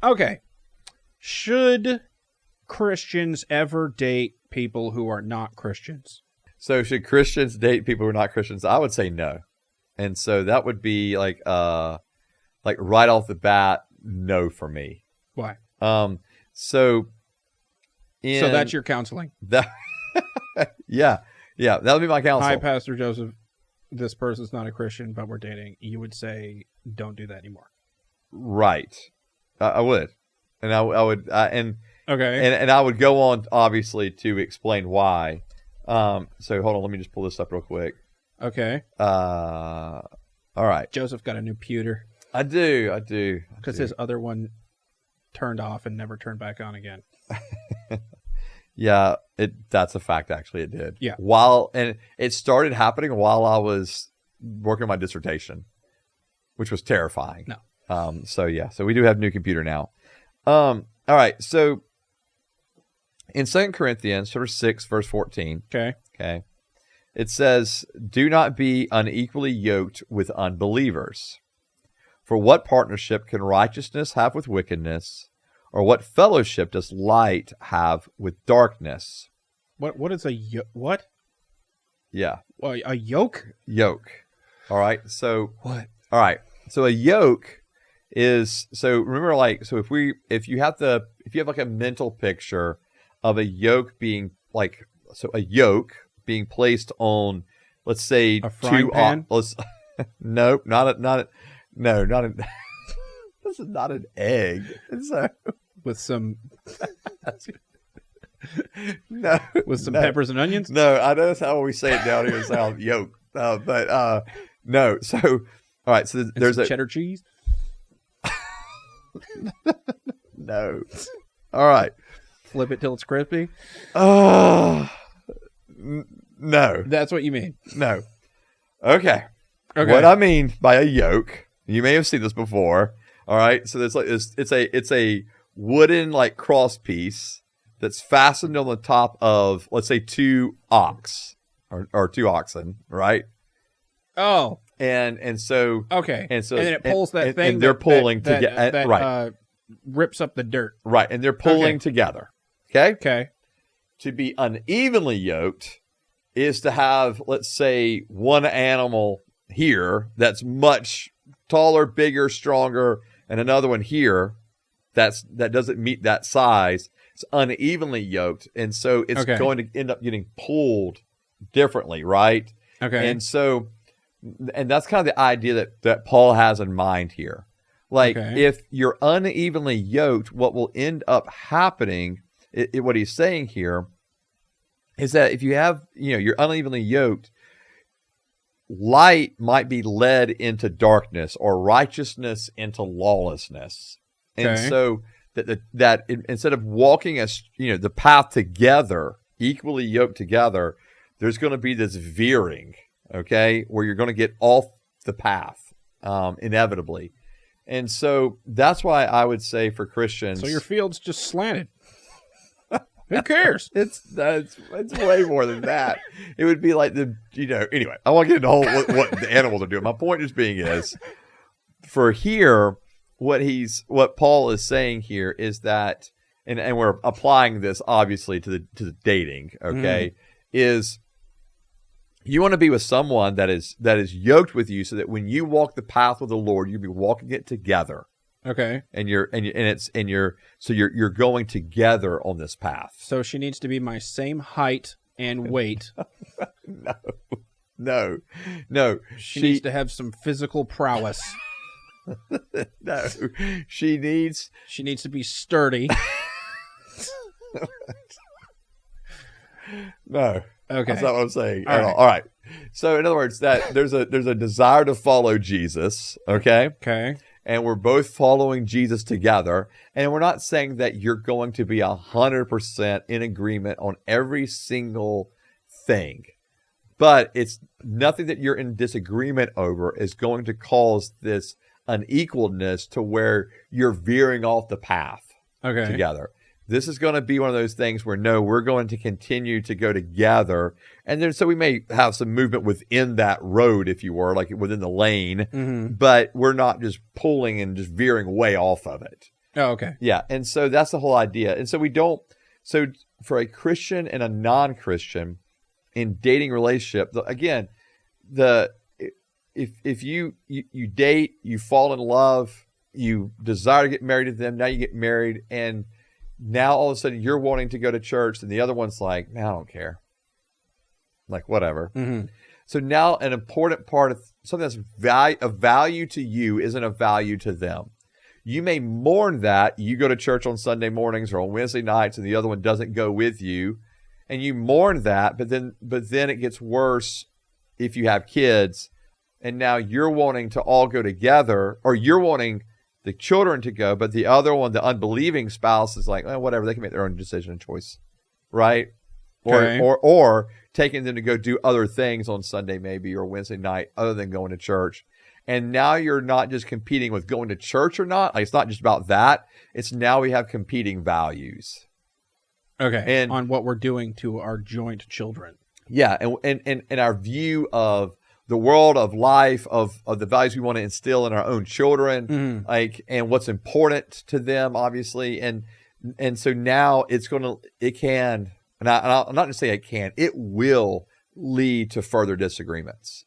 Okay. Should Christians ever date people who are not Christians? So should Christians date people who are not Christians? I would say no. And so that would be like right off the bat, no for me. Why? So that's your counseling. Yeah, that would be my counsel. Hi, Pastor Joseph. This person's not a Christian, but we're dating. You would say, don't do that anymore. Right. I would. And I would, and I would go on, obviously, to explain why. So hold on, let me just pull this up real quick. Okay. All right. Joseph got a new pewter. I do. Because his other one turned off and never turned back on again. Yeah, that's a fact, actually, it did. Yeah. And it started happening while I was working on my dissertation, which was terrifying. No. So we do have a new computer now. All right, so in 2 Corinthians chapter 6, verse 14, okay, it says, "Do not be unequally yoked with unbelievers. For what partnership can righteousness have with wickedness? Or what fellowship does light have with darkness?" What is what? Yeah. Well, a yoke? Yoke. All right. So what? All right. So a yoke is, so remember, like, so if you have like a mental picture of a yoke being like, so a yoke being placed on, let's say, a frying pan? No, this is not an egg. So with some with some peppers and onions. No, I know that's how we say it down here in South, yolk. But no. So all right. So there's a cheddar cheese. No. All right. Flip it till it's crispy. No. That's what you mean. No. Okay. What I mean by a yoke, you may have seen this before. All right. So it's a wooden like cross piece that's fastened on the top of, let's say, two ox or two oxen, right? Oh. And so and then it pulls that thing and they're pulling together, right? Rips up the dirt, right? And they're pulling together. Okay. To be unevenly yoked is to have, let's say, one animal here that's much taller, bigger, stronger, and another one here that doesn't meet that size. It's unevenly yoked, and so it's going to end up getting pulled differently, right? Okay. And that's kind of the idea that Paul has in mind here. Like, if you're unevenly yoked, what will end up happening, what he's saying here, is that if you have, you're unevenly yoked, light might be led into darkness or righteousness into lawlessness. And so that instead of walking the path together, equally yoked together, there's going to be this veering, where you're going to get off the path, inevitably. And so that's why I would say for Christians, so your field's just slanted. Who cares? It's way more than that. It would be like anyway, I won't get into what the animals are doing. My point just being is, for here, what Paul is saying here is that, and we're applying this obviously to the dating, is you want to be with someone that is yoked with you, so that when you walk the path with the Lord, you'll be walking it together. Okay. And you're going together on this path. So she needs to be my same height and weight. No. She needs to have some physical prowess. No. She needs to be sturdy. No. Okay. That's not what I'm saying at all. All right. So in other words, that there's a desire to follow Jesus, Okay. And we're both following Jesus together. And we're not saying that you're going to be 100% in agreement on every single thing. But it's nothing that you're in disagreement over is going to cause this unequalness to where you're veering off the path together. This is going to be one of those things where, no, we're going to continue to go together. And then, so we may have some movement within that road, if you were, like within the lane, but we're not just pulling and just veering way off of it. Oh, okay. Yeah. And so that's the whole idea. And so so for a Christian and a non-Christian in dating relationship, again, if you date, you fall in love, you desire to get married to them, now you get married, and now all of a sudden you're wanting to go to church and the other one's like, "Man, I don't care." Like, whatever. Mm-hmm. So now an important part of something that's of value to you isn't of value to them. You may mourn that you go to church on Sunday mornings or on Wednesday nights and the other one doesn't go with you, and you mourn that, but then it gets worse if you have kids, and now you're wanting to all go together, or you're wanting the children to go, but the other one, the unbelieving spouse, is like, "Oh, whatever, they can make their own decision and choice," right? Okay. Or taking them to go do other things on Sunday maybe or Wednesday night other than going to church. And now you're not just competing with going to church or not. Like, it's not just about that. It's now we have competing values. Okay. And on what we're doing to our joint children. Yeah. And our view of the world, of life, of the values we want to instill in our own children, and what's important to them, obviously. And so now it can, and I'm not going to say it can, it will lead to further disagreements.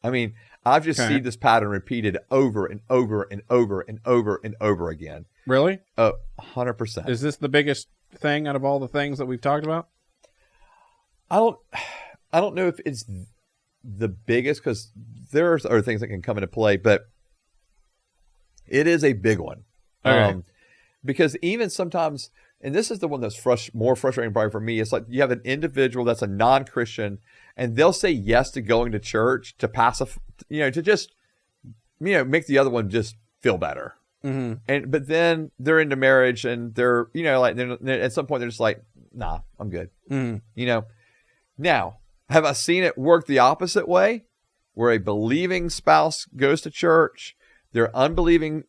I mean, I've just seen this pattern repeated over and over and over and over and over again. Really? 100%. Is this the biggest thing out of all the things that we've talked about? I don't know if it's the biggest, because there's other things that can come into play, but it is a big one. Okay. Because even sometimes, and this is the one that's more frustrating probably for me, it's like you have an individual that's a non-Christian, and they'll say yes to going to church to to just, make the other one just feel better. Mm-hmm. But then they're into marriage, and they're, at some point they're just like, "Nah, I'm good." Mm-hmm. Now, have I seen it work the opposite way, where a believing spouse goes to church, the unbelieving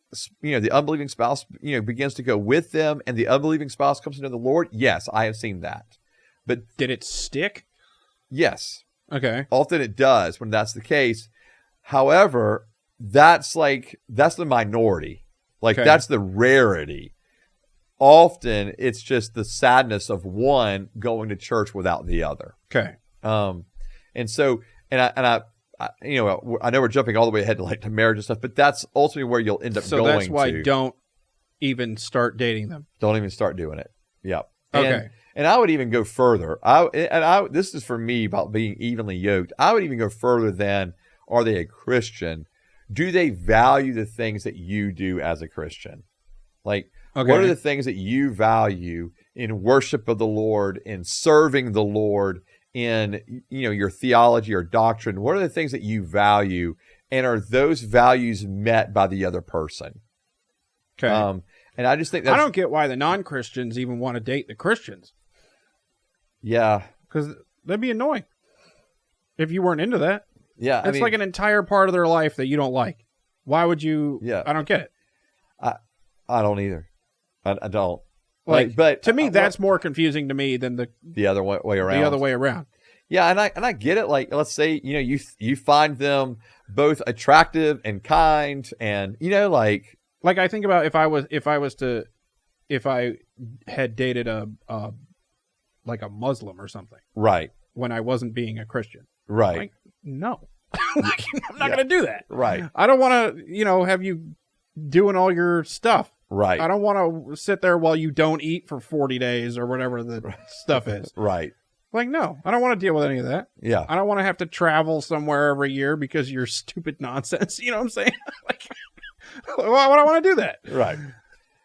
spouse, begins to go with them, and the unbelieving spouse comes to know the Lord? Yes, I have seen that. But did it stick? Yes. Okay. Often it does when that's the case. However, that's the minority. That's the rarity. Often it's just the sadness of one going to church without the other. Okay. And so, I know we're jumping all the way ahead to marriage and stuff, but that's ultimately where you'll end up going to. So that's why don't even start dating them. Don't even start doing it. Yep. Okay. And I would even go further. This is for me about being evenly yoked. I would even go further than, are they a Christian? Do they value the things that you do as a Christian? What are the things that you value in worship of the Lord, in serving the Lord, in your theology or doctrine? What are the things that you value, and are those values met by the other person? Okay. And I just think I don't get why the non-Christians even want to date the Christians. Yeah, because that'd be annoying if you weren't into that. Yeah, it's like an entire part of their life that you don't like. Why would you? Yeah, I don't get it. I don't either. I don't. But to me, that's more confusing to me than the other way around. The other way around. Yeah, and I get it. Let's say you find them both attractive and kind, and I think about if I had dated a Muslim or something, right? When I wasn't being a Christian, right? No, I'm not going to do that, right? I don't want to, have you doing all your stuff. Right. I don't want to sit there while you don't eat for 40 days or whatever the stuff is. Right. No, I don't want to deal with any of that. Yeah. I don't want to have to travel somewhere every year because of your stupid nonsense. You know what I'm saying? Why would I want to do that? Right.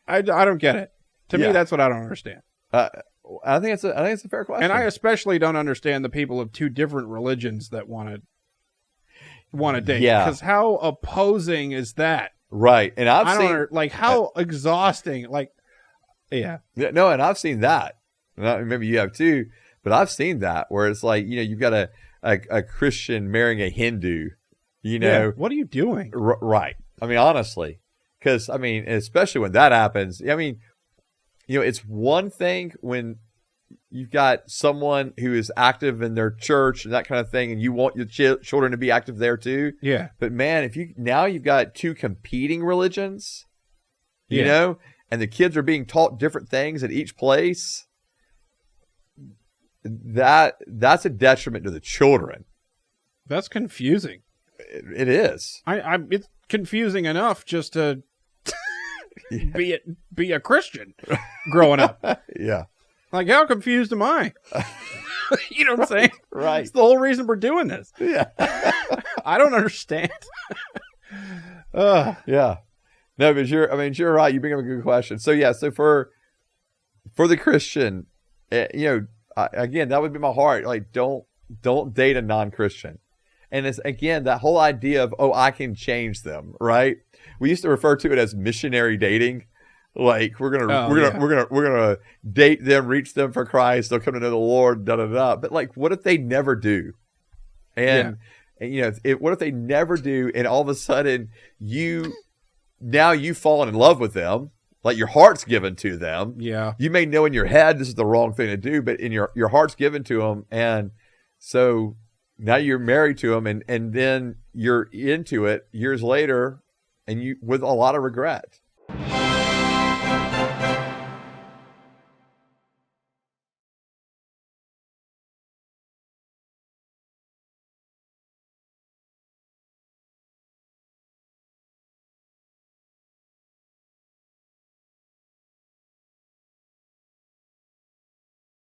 I don't get it. To me, that's what I don't understand. I think it's a fair question. And I especially don't understand the people of two different religions that want to date. Yeah. Because how opposing is that? Right. And I've seen how exhausting. Yeah. No, and I've seen that. Maybe you have too, but I've seen that where it's you've got a Christian marrying a Hindu. Yeah, what are you doing? Right. I mean, honestly, because especially when that happens. It's one thing when you've got someone who is active in their church and that kind of thing, and you want your children to be active there too. Yeah. But man, you've got two competing religions, and the kids are being taught different things at each place, that's a detriment to the children. That's confusing. It is. It's confusing enough just to be a Christian growing up. Yeah. Like, how confused am I? You know what I'm saying? Right. It's the whole reason we're doing this. Yeah. I don't understand. Yeah. No, but you're right. You bring up a good question. So yeah, so for the Christian, again, that would be my heart. Like, don't date a non-Christian. And it's, again, that whole idea of, I can change them, right? We used to refer to it as missionary dating. Like, we're gonna date them, reach them for Christ. They'll come to know the Lord, da da da. But like, what if they never do? And what if they never do? And all of a sudden, you've fallen in love with them. Like, your heart's given to them. Yeah. You may know in your head this is the wrong thing to do, but in your heart's given to them, and so now you're married to them, and then you're into it years later, and you with a lot of regret.